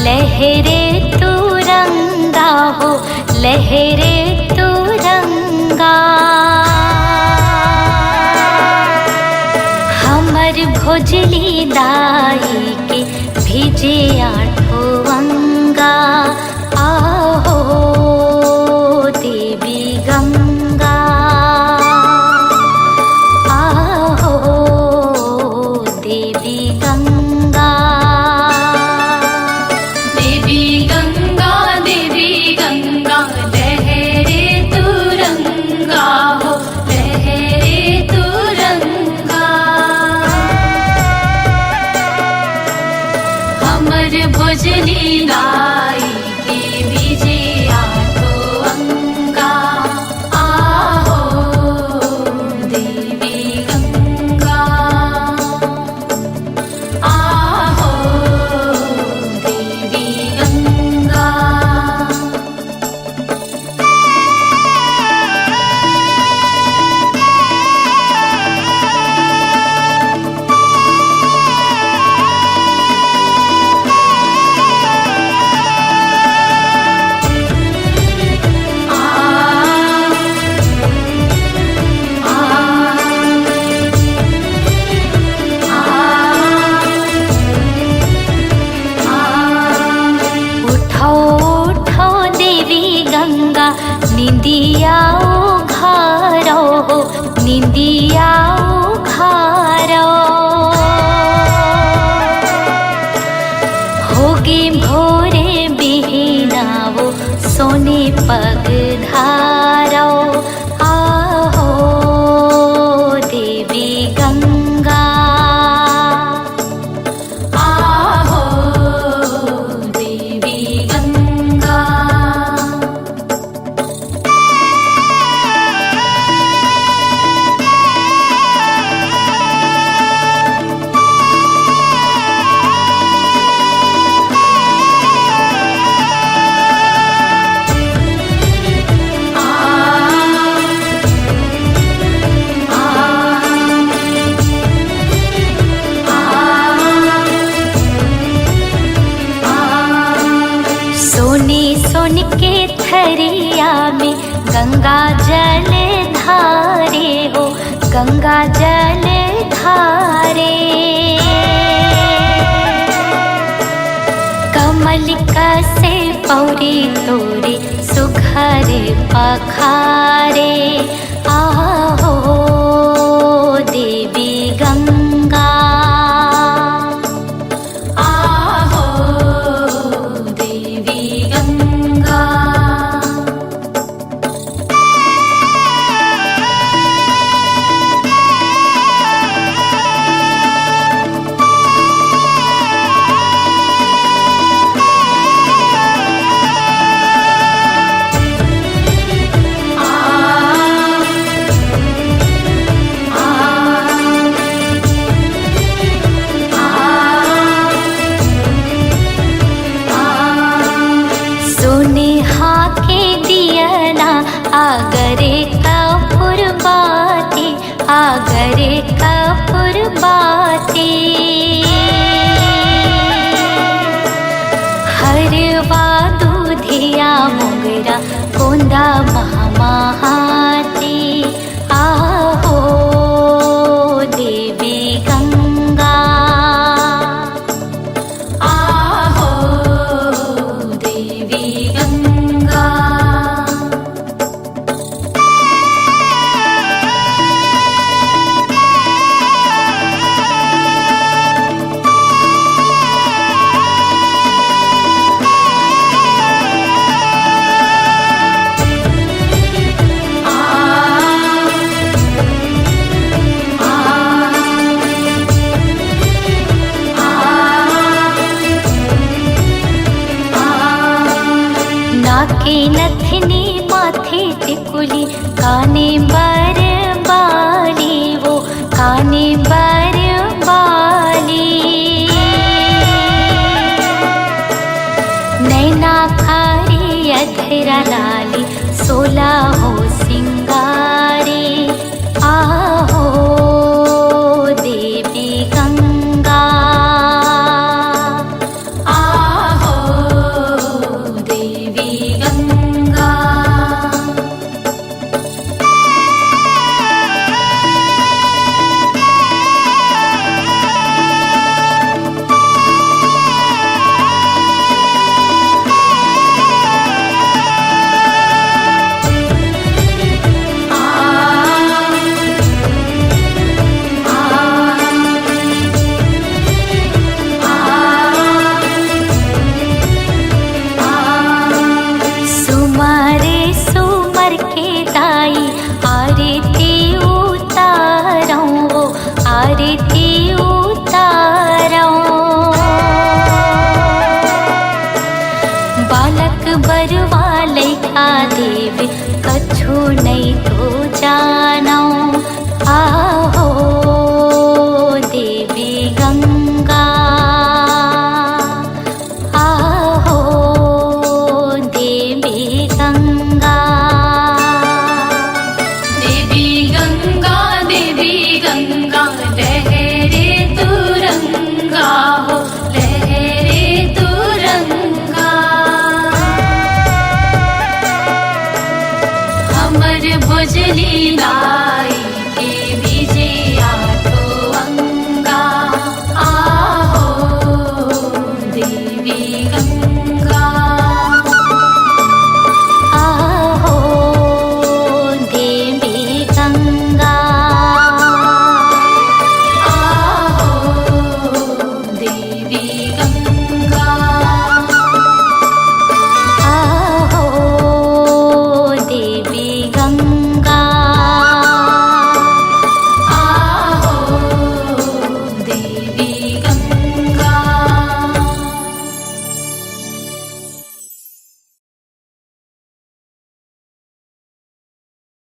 लहरे तुरंगा हो लहरे तुरंगा। हमर भोजली दाई के भिजे आठो अंगा। आहो देवी गंगा आहो देवी गंगा। देवी गंगा लहरे तुरंगा हो लहरे तुरंगा। हमर भोजली लाई के भिजे आठो अंगा। आहो देवी गंगा आहो देवी गंगा। उठो उठो देवी गंगा निंदिया उघारो हो निंदिया उघारो। होगे भोरे बिहनावो सोने पग धारो। आहो देवी गंगा आहो देवी गंगा। सोने सोन के थरिया में गंगा जल धारे हो गंगा जल धारे। कमल कसे पौरी तोरे सुघर पखारे। आहो देवी गंगा आहो देवी गंगा। सोने हाके दियना आगरे कपूर बाती आगरे कपूर बाती। हरवा दूधिया मोगरा कोंदा महामहाती। आहो देवी गंगा आहो देवी गंगा। नाके नथनी माथे टिकुली काने बर बाली वो काने बर बाली। नैना खारी अधरा लाली सोला हो सिंगारे। आहो देवी गंगा आहो देवी कछु नहीं तो जानो। आहो देवी गंगा, आहो देवी गंगा। देवी गंगा देवी गंगा लहरे तुरंगा हो लहरे तुरंगा। हमर भुजली लाई के बीज